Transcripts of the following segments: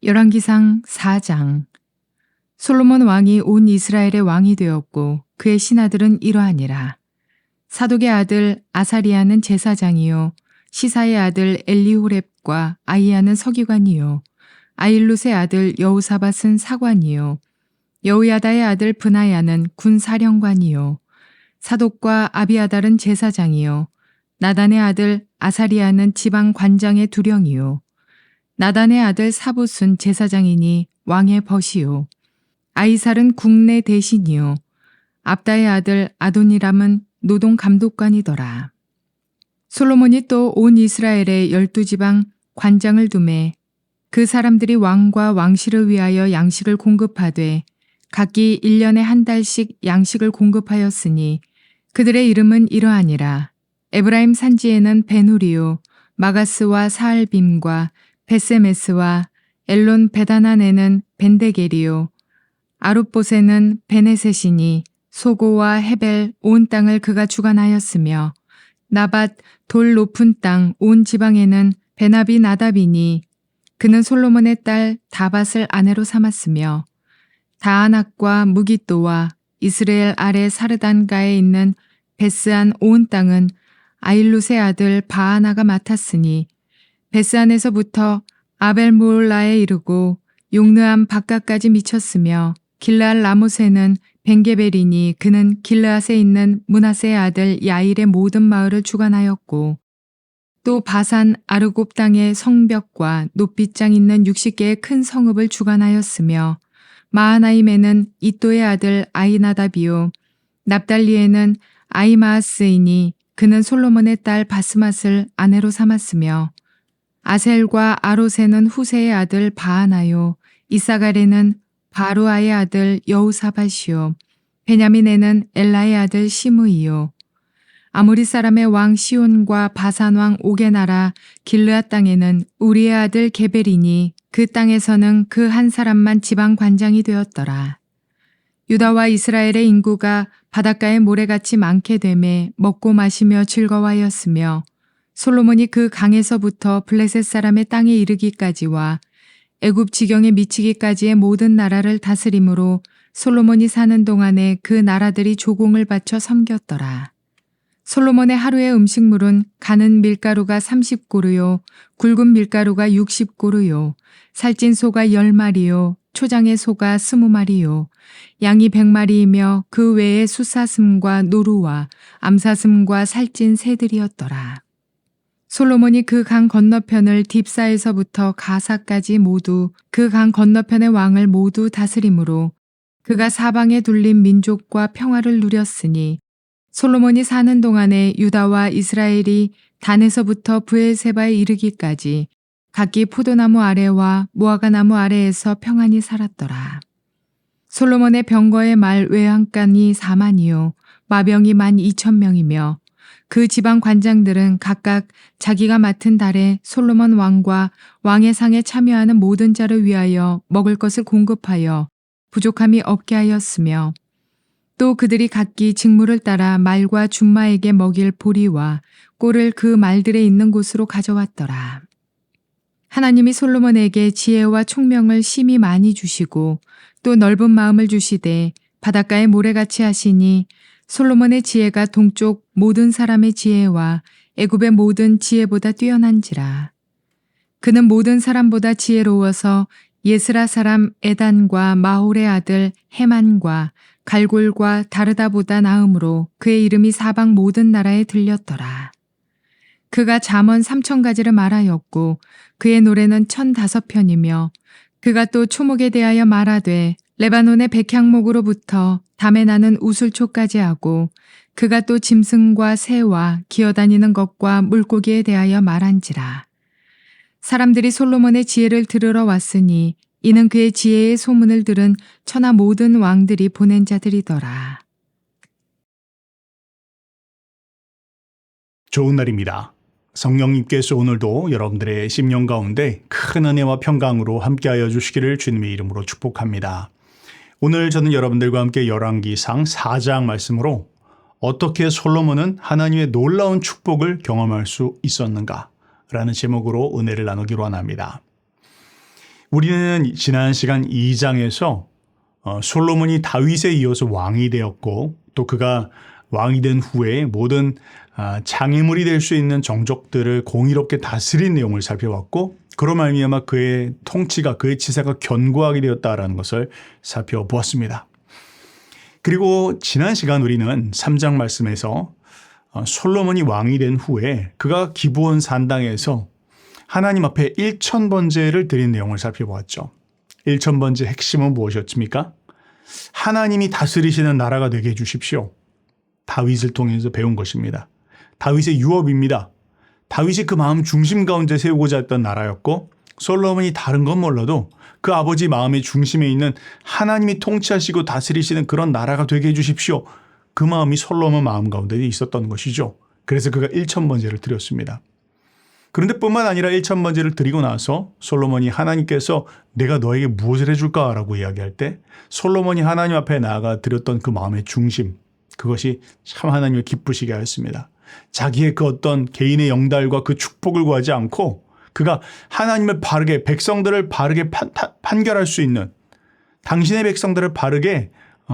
열왕기상 4장. 솔로몬 왕이 온 이스라엘의 왕이 되었고 그의 신하들은 이러하니라. 사독의 아들 아사리아는 제사장이요 시사의 아들 엘리호렙과 아이야는 서기관이요 아일룻의 아들 여우사밧은 사관이요 여우야다의 아들 브나야는 군사령관이요 사독과 아비아달은 제사장이요 나단의 아들 아사리아는 지방 관장의 두령이요 나단의 아들 사봇은 제사장이니 왕의 벗이요 아이살은 국내 대신이요 압다의 아들 아도니람은 노동 감독관이더라. 솔로몬이 또 온 이스라엘의 12지방 관장을 두매 그 사람들이 왕과 왕실을 위하여 양식을 공급하되 각기 1년에 한 달씩 양식을 공급하였으니 그들의 이름은 이러하니라. 에브라임 산지에는 베누리요 마가스와 사알빔과 베세메스와 엘론 베다난에는 벤데게리요 아룻봇에는 베네셋이니 소고와 헤벨 온 땅을 그가 주관하였으며 나밧 돌 높은 땅 온 지방에는 베나비 나답이니 그는 솔로몬의 딸 다밧을 아내로 삼았으며 다아낙과 무깃도와 이스라엘 아래 사르단가에 있는 베스안 온 땅은 아일룻의 아들 바아나가 맡았으니 베스안에서부터 아벨모올라에 이르고 용르암 바깥까지 미쳤으며 길르앗 라못에는 벤게벨이니 그는 길르앗에 있는 므낫세의 아들 야일의 모든 마을을 주관하였고 또 바산 아르곱 땅의 성벽과 높이장 있는 60개의 큰 성읍을 주관하였으며 마하나임에는 이또의 아들 아이나답이요 납달리에는 아이마아스이니 그는 솔로몬의 딸 바스맛을 아내로 삼았으며 아셀과 아롯에는 후세의 아들 바하나요 이사갈에는 바루아의 아들 여우사밧이요 베냐민에는 엘라의 아들 시므이요 아모리 사람의 왕 시온과 바산 왕 옥의 나라 길르앗 땅에는 우리의 아들 게벨이니 그 땅에서는 그 한 사람만 지방 관장이 되었더라. 유다와 이스라엘의 인구가 바닷가의 모래같이 많게 되매 먹고 마시며 즐거워하였으며 솔로몬이 그 강에서부터 블레셋 사람의 땅에 이르기까지와 애굽 지경에 미치기까지의 모든 나라를 다스림으로 솔로몬이 사는 동안에 그 나라들이 조공을 바쳐 섬겼더라. 솔로몬의 하루의 음식물은 가는 밀가루가 30고루요 굵은 밀가루가 60고루요 살찐 소가 10마리요 초장의 소가 20마리요 양이 100마리이며 그 외에 숫사슴과 노루와 암사슴과 살찐 새들이었더라. 솔로몬이 그 강 건너편을 딥사에서부터 가사까지 모두 그 강 건너편의 왕을 모두 다스림으로 그가 사방에 둘린 민족과 평화를 누렸으니 솔로몬이 사는 동안에 유다와 이스라엘이 단에서부터 브엘세바에 이르기까지 각기 포도나무 아래와 무화과나무 아래에서 평안히 살았더라. 솔로몬의 병거의 말 외양간이 4만이요 마병이 12,000명이며 그 지방 관장들은 각각 자기가 맡은 달에 솔로몬 왕과 왕의 상에 참여하는 모든 자를 위하여 먹을 것을 공급하여 부족함이 없게 하였으며 또 그들이 각기 직무를 따라 말과 준마에게 먹일 보리와 꼴을 그 말들에 있는 곳으로 가져왔더라. 하나님이 솔로몬에게 지혜와 총명을 심히 많이 주시고 또 넓은 마음을 주시되 바닷가의 모래같이 하시니 솔로몬의 지혜가 동쪽 모든 사람의 지혜와 애굽의 모든 지혜보다 뛰어난지라. 그는 모든 사람보다 지혜로워서 예스라 사람 에단과 마홀의 아들 헤만과 갈골과 다르다보다 나음으로 그의 이름이 사방 모든 나라에 들렸더라. 그가 잠언 3,000가지를 말하였고 그의 노래는 1,005편이며 그가 또 초목에 대하여 말하되 레바논의 백향목으로부터 담에 나는 우술초까지 하고 그가 또 짐승과 새와 기어다니는 것과 물고기에 대하여 말한지라. 사람들이 솔로몬의 지혜를 들으러 왔으니 이는 그의 지혜의 소문을 들은 천하 모든 왕들이 보낸 자들이더라. 좋은 날입니다. 성령님께서 오늘도 여러분들의 심령 가운데 큰 은혜와 평강으로 함께하여 주시기를 주님의 이름으로 축복합니다. 오늘 저는 여러분들과 함께 열왕기상 4장 말씀으로 어떻게 솔로몬은 하나님의 놀라운 축복을 경험할 수 있었는가 라는 제목으로 은혜를 나누기로 합니다. 우리는 지난 시간 2장에서 솔로몬이 다윗에 이어서 왕이 되었고 또 그가 왕이 된 후에 모든 장애물이 될 수 있는 정족들을 공의롭게 다스린 내용을 살펴봤고 그로 말미암아 그의 통치가 그의 치사가 견고하게 되었다라는 것을 살펴보았습니다. 그리고 지난 시간 우리는 3장 말씀에서 솔로몬이 왕이 된 후에 그가 기브온 산당에서 하나님 앞에 1,000번제를 드린 내용을 살펴보았죠. 1,000번제 핵심은 무엇이었습니까? 하나님이 다스리시는 나라가 되게 해주십시오. 다윗을 통해서 배운 것입니다. 다윗의 유업입니다. 다윗이 그 마음 중심 가운데 세우고자 했던 나라였고 솔로몬이 다른 건 몰라도 그 아버지 마음의 중심에 있는 하나님이 통치하시고 다스리시는 그런 나라가 되게 해주십시오. 그 마음이 솔로몬 마음 가운데 있었던 것이죠. 그래서 그가 1,000번제를 드렸습니다. 그런데 뿐만 아니라 1,000번제를 드리고 나서 솔로몬이 하나님께서 내가 너에게 무엇을 해줄까라고 이야기할 때 솔로몬이 하나님 앞에 나아가 드렸던 그 마음의 중심, 그것이 참 하나님을 기쁘시게 하였습니다. 자기의 그 어떤 개인의 영달과 그 축복을 구하지 않고 그가 하나님을 바르게 백성들을 바르게 판결할 수 있는 당신의 백성들을 바르게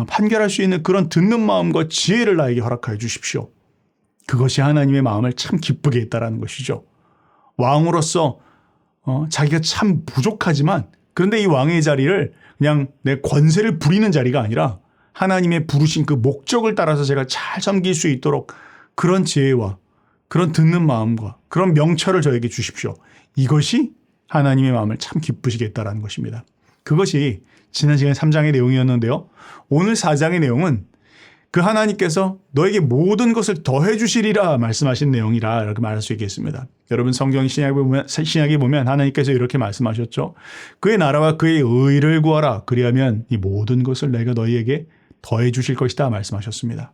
판결할 수 있는 그런 듣는 마음과 지혜를 나에게 허락하여 주십시오. 그것이 하나님의 마음을 참 기쁘게 했다라는 것이죠. 왕으로서 자기가 참 부족하지만 그런데 이 왕의 자리를 그냥 내 권세를 부리는 자리가 아니라 하나님의 부르신 그 목적을 따라서 제가 잘 섬길 수 있도록 그런 지혜와 그런 듣는 마음과 그런 명철을 저에게 주십시오. 이것이 하나님의 마음을 참 기쁘시게 했다라는 것입니다. 그것이 지난 시간 3장의 내용이었는데요. 오늘 4장의 내용은 그 하나님께서 너에게 모든 것을 더해 주시리라 말씀하신 내용이라 이렇게 말할 수 있겠습니다. 여러분 성경 신약에 보면 하나님께서 이렇게 말씀하셨죠. 그의 나라와 그의 의를 구하라. 그리하면 이 모든 것을 내가 너희에게 더해 주실 것이다 말씀하셨습니다.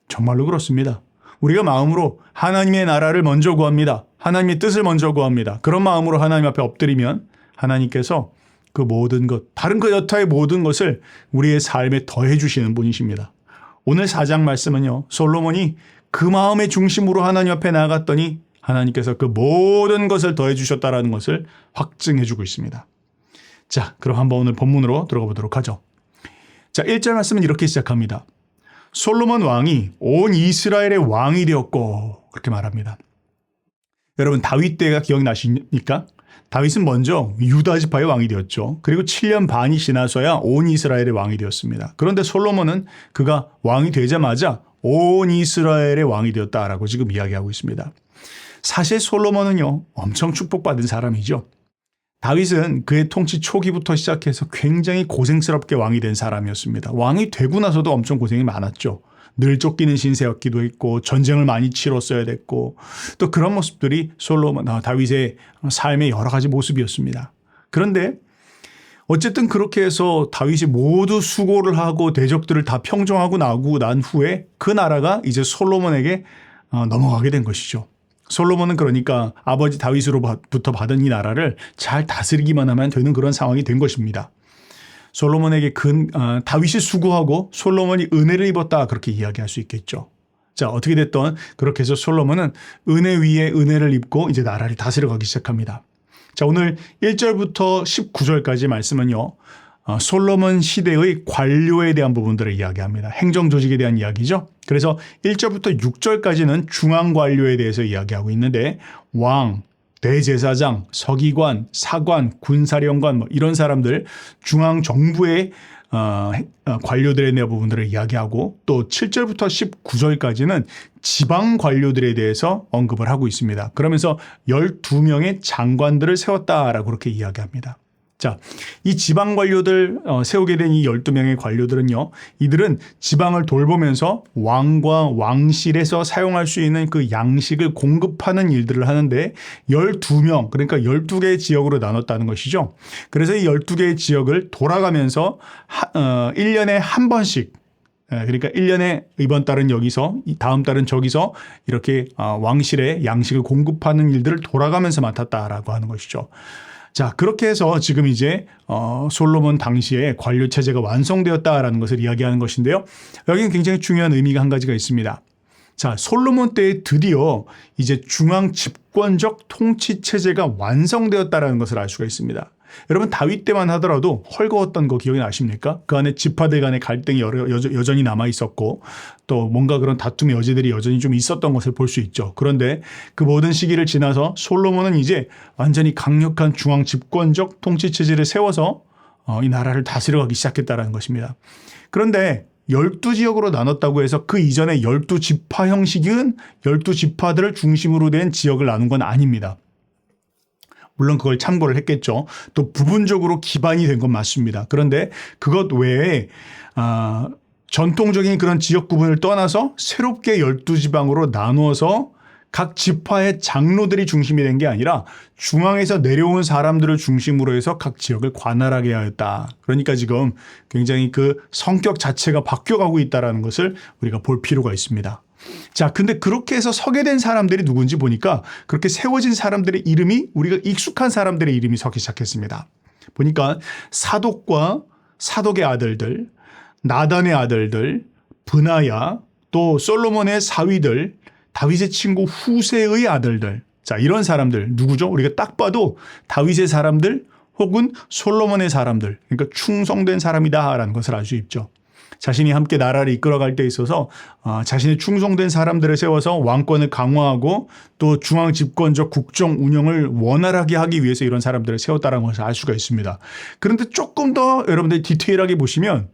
정말로 그렇습니다. 우리가 마음으로 하나님의 나라를 먼저 구합니다. 하나님의 뜻을 먼저 구합니다. 그런 마음으로 하나님 앞에 엎드리면 하나님께서 그 모든 것, 다른 그 여타의 모든 것을 우리의 삶에 더해 주시는 분이십니다. 오늘 4장 말씀은요. 솔로몬이 그 마음의 중심으로 하나님 앞에 나아갔더니 하나님께서 그 모든 것을 더해 주셨다라는 것을 확증해 주고 있습니다. 자, 그럼 한번 오늘 본문으로 들어가 보도록 하죠. 자, 1절 말씀은 이렇게 시작합니다. 솔로몬 왕이 온 이스라엘의 왕이 되었고 그렇게 말합니다. 여러분 다윗 때가 기억나십니까? 다윗은 먼저 유다 지파의 왕이 되었죠. 그리고 7년 반이 지나서야 온 이스라엘의 왕이 되었습니다. 그런데 솔로몬은 그가 왕이 되자마자 온 이스라엘의 왕이 되었다라고 지금 이야기하고 있습니다. 사실 솔로몬은요 엄청 축복받은 사람이죠. 다윗은 그의 통치 초기부터 시작해서 굉장히 고생스럽게 왕이 된 사람이었습니다. 왕이 되고 나서도 엄청 고생이 많았죠. 늘 쫓기는 신세였기도 했고 전쟁을 많이 치렀어야 됐고 또 그런 모습들이 다윗의 삶의 여러 가지 모습이었습니다. 그런데 어쨌든 그렇게 해서 다윗이 모두 수고를 하고 대적들을 다 평정하고 나고 난 후에 그 나라가 이제 솔로몬에게 넘어가게 된 것이죠. 솔로몬은 그러니까 아버지 다윗으로부터 받은 이 나라를 잘 다스리기만 하면 되는 그런 상황이 된 것입니다. 솔로몬에게 다윗이 수고하고 솔로몬이 은혜를 입었다 그렇게 이야기할 수 있겠죠. 자, 어떻게 됐든 그렇게 해서 솔로몬은 은혜 위에 은혜를 입고 이제 나라를 다스려가기 시작합니다. 자, 오늘 1절부터 19절까지 말씀은요. 솔로몬 시대의 관료에 대한 부분들을 이야기합니다. 행정 조직에 대한 이야기죠. 그래서 1절부터 6절까지는 중앙 관료에 대해서 이야기하고 있는데 왕, 대제사장, 서기관, 사관, 군사령관 이런 사람들 중앙 정부의 관료들에 대한 부분들을 이야기하고 또 7절부터 19절까지는 지방 관료들에 대해서 언급을 하고 있습니다. 그러면서 12명의 장관들을 세웠다라고 그렇게 이야기합니다. 자, 이 지방 관료들 세우게 된 이 12명의 관료들은요. 이들은 지방을 돌보면서 왕과 왕실에서 사용할 수 있는 그 양식을 공급하는 일들을 하는데 12명, 그러니까 12개의 지역으로 나눴다는 것이죠. 그래서 이 12개의 지역을 돌아가면서 1년에 한 번씩 그러니까 1년에 이번 달은 여기서 다음 달은 저기서 이렇게 왕실에 양식을 공급하는 일들을 돌아가면서 맡았다라고 하는 것이죠. 자, 그렇게 해서 지금 이제 솔로몬 당시에 관료 체제가 완성되었다라는 것을 이야기하는 것인데요. 여기는 굉장히 중요한 의미가 한 가지가 있습니다. 자, 솔로몬 때에 드디어 이제 중앙 집권적 통치 체제가 완성되었다라는 것을 알 수가 있습니다. 여러분 다윗 때만 하더라도 헐거웠던 거 기억이 나십니까? 그 안에 지파들 간의 갈등이 여전히 남아 있었고 또 뭔가 그런 다툼의 여지들이 여전히 좀 있었던 것을 볼 수 있죠. 그런데 그 모든 시기를 지나서 솔로몬은 이제 완전히 강력한 중앙 집권적 통치 체제를 세워서 이 나라를 다스려가기 시작했다는 것입니다. 그런데 12지역으로 나눴다고 해서 그 이전에 12지파 형식은 12지파들을 중심으로 된 지역을 나눈 건 아닙니다. 물론 그걸 참고를 했겠죠. 또 부분적으로 기반이 된 건 맞습니다. 그런데 그것 외에 전통적인 그런 지역 구분을 떠나서 새롭게 12지방으로 나누어서 각 지파의 장로들이 중심이 된 게 아니라 중앙에서 내려온 사람들을 중심으로 해서 각 지역을 관할하게 하였다. 그러니까 지금 굉장히 그 성격 자체가 바뀌어가고 있다는 것을 우리가 볼 필요가 있습니다. 자, 근데 그렇게 해서 서게 된 사람들이 누군지 보니까 그렇게 세워진 사람들의 이름이 우리가 익숙한 사람들의 이름이 서기 시작했습니다. 보니까 사독과 사독의 아들들, 나단의 아들들, 브나야, 또 솔로몬의 사위들, 다윗의 친구 후세의 아들들. 자, 이런 사람들 누구죠? 우리가 딱 봐도 다윗의 사람들 혹은 솔로몬의 사람들, 그러니까 충성된 사람이다라는 것을 알 수 있죠. 자신이 함께 나라를 이끌어갈 때 있어서 자신의 충성된 사람들을 세워서 왕권을 강화하고 또 중앙 집권적 국정 운영을 원활하게 하기 위해서 이런 사람들을 세웠다는 것을 알 수가 있습니다. 그런데 조금 더 여러분들이 디테일하게 보시면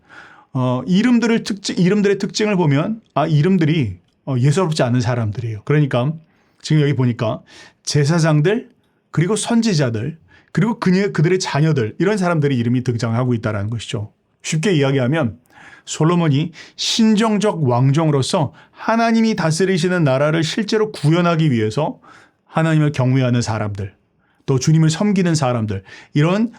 이름들의 특징을 보면 이름들이 예사롭지 않은 사람들이에요. 그러니까 지금 여기 보니까 제사장들 그리고 선지자들 그리고 그들의 자녀들 이런 사람들의 이름이 등장하고 있다는 것이죠. 쉽게 이야기하면 솔로몬이 신정적 왕정으로서 하나님이 다스리시는 나라를 실제로 구현하기 위해서 하나님을 경외하는 사람들 또 주님을 섬기는 사람들 이런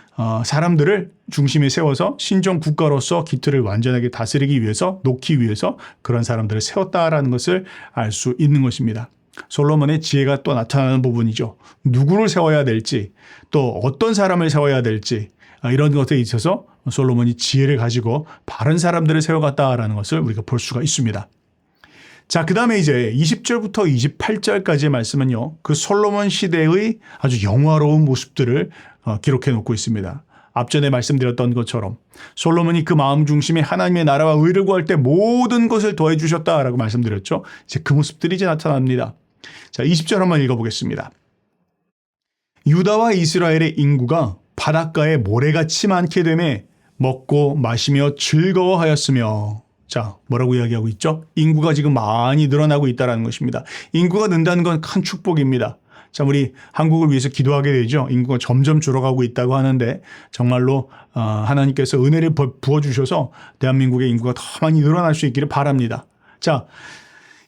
사람들을 중심에 세워서 신정 국가로서 기틀을 완전하게 다스리기 위해서 놓기 위해서 그런 사람들을 세웠다라는 것을 알 수 있는 것입니다. 솔로몬의 지혜가 또 나타나는 부분이죠. 누구를 세워야 될지 또 어떤 사람을 세워야 될지 이런 것에 있어서 솔로몬이 지혜를 가지고 바른 사람들을 세워갔다라는 것을 우리가 볼 수가 있습니다. 자, 그 다음에 이제 20절부터 28절까지의 말씀은요, 그 솔로몬 시대의 아주 영화로운 모습들을 기록해 놓고 있습니다. 앞전에 말씀드렸던 것처럼 솔로몬이 그 마음 중심에 하나님의 나라와 의를 구할 때 모든 것을 더해 주셨다라고 말씀드렸죠. 이제 그 모습들이 이제 나타납니다. 자, 20절 한번 읽어보겠습니다. 유다와 이스라엘의 인구가 바닷가에 모래같이 많게 되매 먹고 마시며 즐거워하였으며. 자, 뭐라고 이야기하고 있죠? 인구가 지금 많이 늘어나고 있다는 것입니다. 인구가 는다는 건 큰 축복입니다. 자, 우리 한국을 위해서 기도하게 되죠. 인구가 점점 줄어가고 있다고 하는데 정말로 하나님께서 은혜를 부어주셔서 대한민국의 인구가 더 많이 늘어날 수 있기를 바랍니다. 자,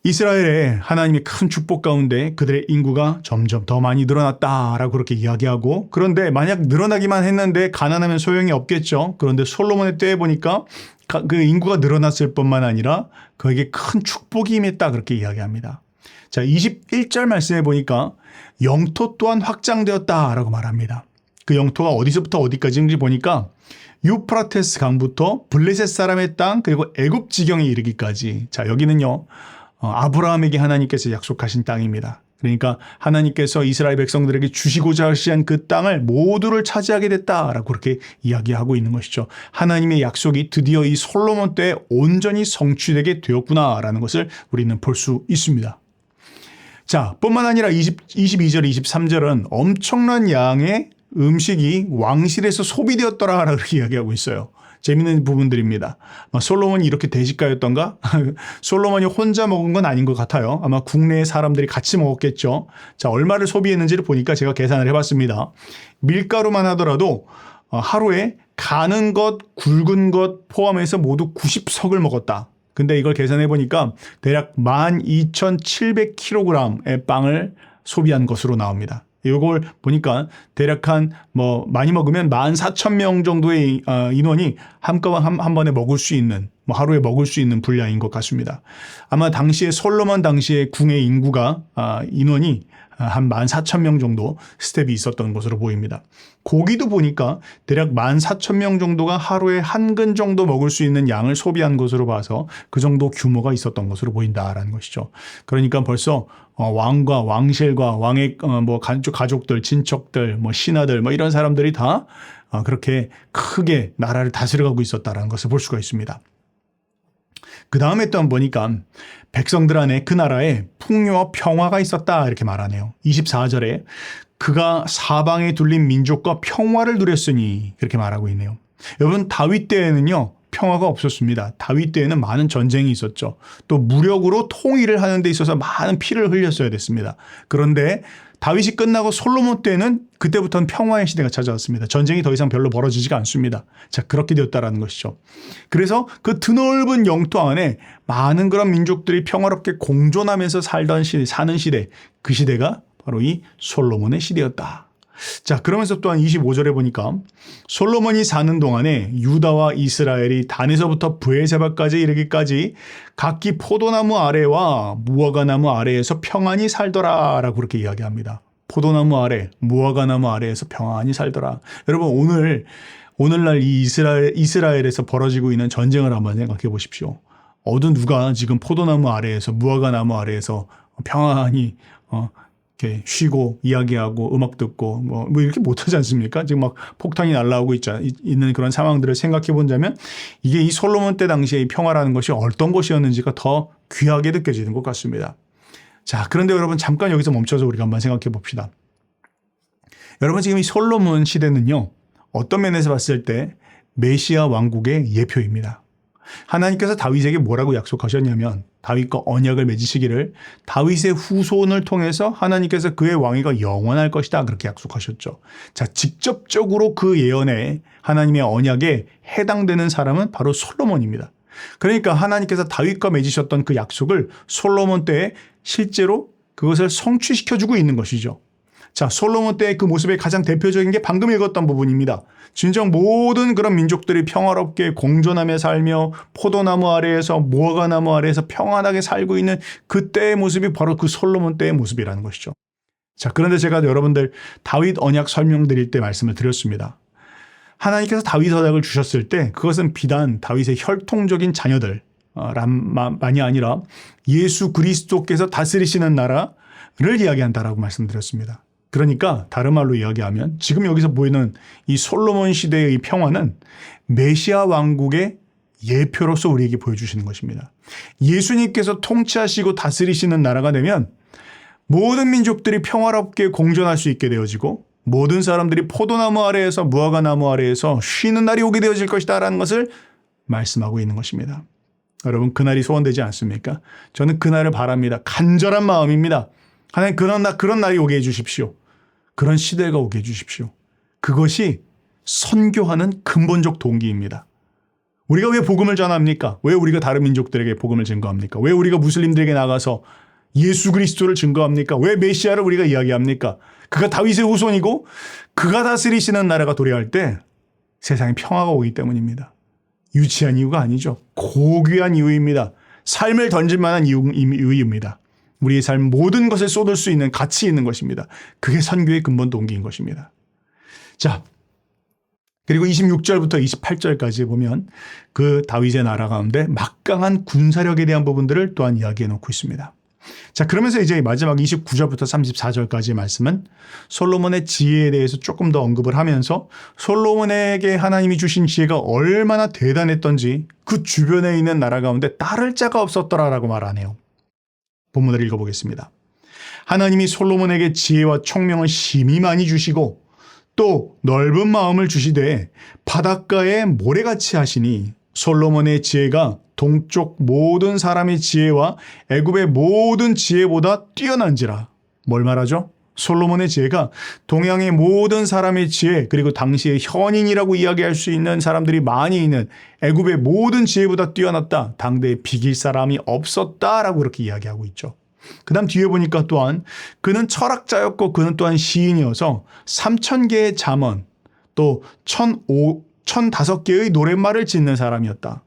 이스라엘의 하나님의 큰 축복 가운데 그들의 인구가 점점 더 많이 늘어났다라고 그렇게 이야기하고, 그런데 만약 늘어나기만 했는데 가난하면 소용이 없겠죠. 그런데 솔로몬의 때에 보니까 그 인구가 늘어났을 뿐만 아니라 그에게 큰 축복이 임했다 그렇게 이야기합니다. 자, 21절 말씀에 보니까 영토 또한 확장되었다라고 말합니다. 그 영토가 어디서부터 어디까지인지 보니까 유프라테스 강부터 블레셋 사람의 땅 그리고 애굽 지경에 이르기까지. 자, 여기는요 아브라함에게 하나님께서 약속하신 땅입니다. 그러니까 하나님께서 이스라엘 백성들에게 주시고자 하신 그 땅을 모두를 차지하게 됐다라고 그렇게 이야기하고 있는 것이죠. 하나님의 약속이 드디어 이 솔로몬 때에 온전히 성취되게 되었구나라는 것을 우리는 볼 수 있습니다. 자, 뿐만 아니라 22절, 23절은 엄청난 양의 음식이 왕실에서 소비되었더라라고 그렇게 이야기하고 있어요. 재미있는 부분들입니다. 솔로몬이 이렇게 대식가였던가? 솔로몬이 혼자 먹은 건 아닌 것 같아요. 아마 국내의 사람들이 같이 먹었겠죠. 자, 얼마를 소비했는지를 보니까 제가 계산을 해봤습니다. 밀가루만 하더라도 하루에 가는 것, 굵은 것 포함해서 모두 90석을 먹었다. 근데 이걸 계산해 보니까 대략 12,700kg의 빵을 소비한 것으로 나옵니다. 이걸 보니까 대략 많이 먹으면 14,000명 정도의 인원이 한꺼번에 한 번에 먹을 수 있는, 하루에 먹을 수 있는 분량인 것 같습니다. 아마 당시에 솔로몬 당시의 궁의 인구가 인원이 한 14,000명 정도 스텝이 있었던 것으로 보입니다. 고기도 보니까 대략 14,000명 정도가 하루에 한 근 정도 먹을 수 있는 양을 소비한 것으로 봐서 그 정도 규모가 있었던 것으로 보인다라는 것이죠. 그러니까 벌써 왕과 왕실과 왕의 가족들, 친척들, 신하들 이런 사람들이 다 그렇게 크게 나라를 다스려가고 있었다라는 것을 볼 수가 있습니다. 그 다음에 또 한번 보니까 백성들 안에 그 나라에 풍요와 평화가 있었다 이렇게 말하네요. 24절에 그가 사방에 둘린 민족과 평화를 누렸으니 그렇게 말하고 있네요. 여러분 다윗 때에는요 평화가 없었습니다. 다윗 때에는 많은 전쟁이 있었죠. 또 무력으로 통일을 하는 데 있어서 많은 피를 흘렸어야 됐습니다. 그런데 다윗이 끝나고 솔로몬 때는 그때부터는 평화의 시대가 찾아왔습니다. 전쟁이 더 이상 별로 벌어지지가 않습니다. 자, 그렇게 되었다라는 것이죠. 그래서 그 드넓은 영토 안에 많은 그런 민족들이 평화롭게 공존하면서 사는 시대, 그 시대가 바로 이 솔로몬의 시대였다. 자, 그러면서 또한 25절에 보니까 솔로몬이 사는 동안에 유다와 이스라엘이 단에서부터 브에세바까지 이르기까지 각기 포도나무 아래와 무화과나무 아래에서 평안히 살더라라고 그렇게 이야기합니다. 포도나무 아래, 무화과나무 아래에서 평안히 살더라. 여러분 오늘날 이 이스라엘에서 벌어지고 있는 전쟁을 한번 생각해 보십시오. 어느 누가 지금 포도나무 아래에서 무화과나무 아래에서 평안히 이렇게 쉬고 이야기하고 음악 듣고 뭐 이렇게 못하지 않습니까? 지금 막 폭탄이 날아오고 있는 그런 상황들을 생각해 본다면 이게 이 솔로몬 때 당시의 평화라는 것이 어떤 것이었는지가 더 귀하게 느껴지는 것 같습니다. 자, 그런데 여러분 잠깐 여기서 멈춰서 우리가 한번 생각해 봅시다. 여러분 지금 이 솔로몬 시대는요. 어떤 면에서 봤을 때 메시아 왕국의 예표입니다. 하나님께서 다윗에게 뭐라고 약속하셨냐면 다윗과 언약을 맺으시기를 다윗의 후손을 통해서 하나님께서 그의 왕위가 영원할 것이다 그렇게 약속하셨죠. 자, 직접적으로 그 예언에 하나님의 언약에 해당되는 사람은 바로 솔로몬입니다. 그러니까 하나님께서 다윗과 맺으셨던 그 약속을 솔로몬 때에 실제로 그것을 성취시켜주고 있는 것이죠. 자, 솔로몬 때의 그 모습의 가장 대표적인 게 방금 읽었던 부분입니다. 진정 모든 그런 민족들이 평화롭게 공존하며 살며 포도나무 아래에서 무화과나무 아래에서 평안하게 살고 있는 그때의 모습이 바로 그 솔로몬 때의 모습이라는 것이죠. 자, 그런데 제가 여러분들 다윗 언약 설명드릴 때 말씀을 드렸습니다. 하나님께서 다윗 언약을 주셨을 때 그것은 비단 다윗의 혈통적인 자녀들 만이 아니라 예수 그리스도께서 다스리시는 나라를 이야기한다라고 말씀드렸습니다. 그러니까 다른 말로 이야기하면 지금 여기서 보이는 이 솔로몬 시대의 이 평화는 메시아 왕국의 예표로서 우리에게 보여주시는 것입니다. 예수님께서 통치하시고 다스리시는 나라가 되면 모든 민족들이 평화롭게 공존할 수 있게 되어지고 모든 사람들이 포도나무 아래에서 무화과나무 아래에서 쉬는 날이 오게 되어질 것이다 라는 것을 말씀하고 있는 것입니다. 여러분 그날이 소원되지 않습니까? 저는 그날을 바랍니다. 간절한 마음입니다. 하나님 그런 날이 오게 해주십시오. 그런 시대가 오게 해주십시오. 그것이 선교하는 근본적 동기입니다. 우리가 왜 복음을 전합니까? 왜 우리가 다른 민족들에게 복음을 증거합니까? 왜 우리가 무슬림들에게 나가서 예수 그리스도를 증거합니까? 왜 메시아를 우리가 이야기합니까? 그가 다윗의 후손이고 그가 다스리시는 나라가 도래할 때 세상에 평화가 오기 때문입니다. 유치한 이유가 아니죠. 고귀한 이유입니다. 삶을 던질 만한 이유입니다. 우리의 삶 모든 것을 쏟을 수 있는 가치 있는 것입니다. 그게 선교의 근본 동기인 것입니다. 자, 그리고 26절부터 28절까지 보면 그 다윗의 나라 가운데 막강한 군사력에 대한 부분들을 또한 이야기해 놓고 있습니다. 자, 그러면서 이제 마지막 29절부터 34절까지의 말씀은 솔로몬의 지혜에 대해서 조금 더 언급을 하면서 솔로몬에게 하나님이 주신 지혜가 얼마나 대단했던지 그 주변에 있는 나라 가운데 따를 자가 없었더라라고 말하네요. 본문을 읽어보겠습니다. 하나님이 솔로몬에게 지혜와 총명을 심히 많이 주시고 또 넓은 마음을 주시되 바닷가에 모래같이 하시니 솔로몬의 지혜가 동쪽 모든 사람의 지혜와 애굽의 모든 지혜보다 뛰어난지라. 뭘 말하죠? 솔로몬의 지혜가 동양의 모든 사람의 지혜 그리고 당시의 현인이라고 이야기할 수 있는 사람들이 많이 있는 애굽의 모든 지혜보다 뛰어났다. 당대에 비길 사람이 없었다라고 그렇게 이야기하고 있죠. 그 다음 뒤에 보니까 또한 그는 철학자였고 그는 또한 시인이어서 3,000개의 잠언 또 1,005개의 노랫말을 짓는 사람이었다.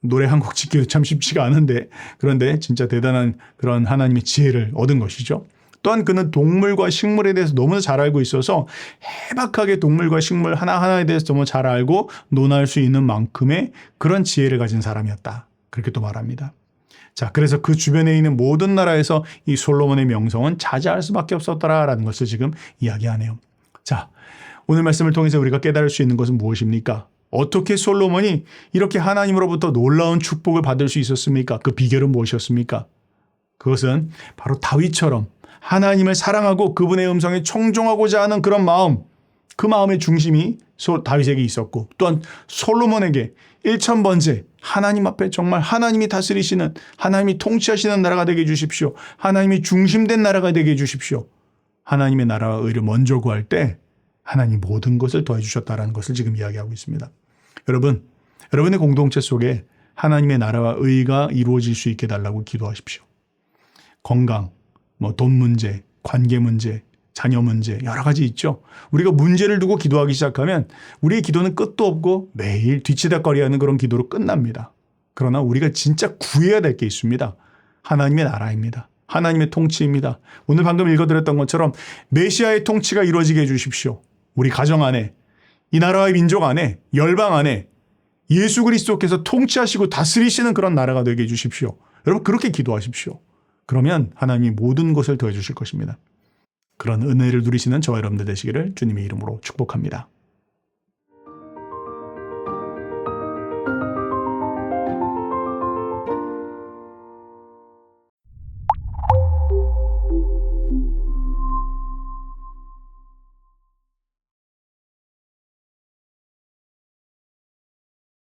노래 한 곡 짓기도 참 쉽지가 않은데 그런데 진짜 대단한 그런 하나님의 지혜를 얻은 것이죠. 또한 그는 동물과 식물에 대해서 너무나 잘 알고 있어서 해박하게 동물과 식물 하나하나에 대해서 너무 잘 알고 논할 수 있는 만큼의 그런 지혜를 가진 사람이었다. 그렇게 또 말합니다. 자, 그래서 그 주변에 있는 모든 나라에서 이 솔로몬의 명성은 자자할 수밖에 없었더라라는 것을 지금 이야기하네요. 자, 오늘 말씀을 통해서 우리가 깨달을 수 있는 것은 무엇입니까? 어떻게 솔로몬이 이렇게 하나님으로부터 놀라운 축복을 받을 수 있었습니까? 그 비결은 무엇이었습니까? 그것은 바로 다윗처럼 하나님을 사랑하고 그분의 음성에 청종하고자 하는 그런 마음, 그 마음의 중심이 다윗에게 있었고, 또한 솔로몬에게 1000번째 하나님 앞에 정말 하나님이 다스리시는, 하나님이 통치하시는 나라가 되게 해주십시오. 하나님이 중심된 나라가 되게 해주십시오. 하나님의 나라와 의를 먼저 구할 때 하나님 모든 것을 더해주셨다는 것을 지금 이야기하고 있습니다. 여러분의 공동체 속에 하나님의 나라와 의가 이루어질 수 있게 달라고 기도하십시오. 건강, 돈 문제, 관계 문제, 자녀 문제 여러 가지 있죠. 우리가 문제를 두고 기도하기 시작하면 우리의 기도는 끝도 없고 매일 뒤치다거리하는 그런 기도로 끝납니다. 그러나 우리가 진짜 구해야 될 게 있습니다. 하나님의 나라입니다. 하나님의 통치입니다. 오늘 방금 읽어드렸던 것처럼 메시아의 통치가 이루어지게 해주십시오. 우리 가정 안에, 이 나라의 민족 안에, 열방 안에 예수 그리스도께서 통치하시고 다스리시는 그런 나라가 되게 해주십시오. 여러분 그렇게 기도하십시오. 그러면 하나님이 모든 것을 더해 주실 것입니다. 그런 은혜를 누리시는 저와 여러분들 되시기를 주님의 이름으로 축복합니다.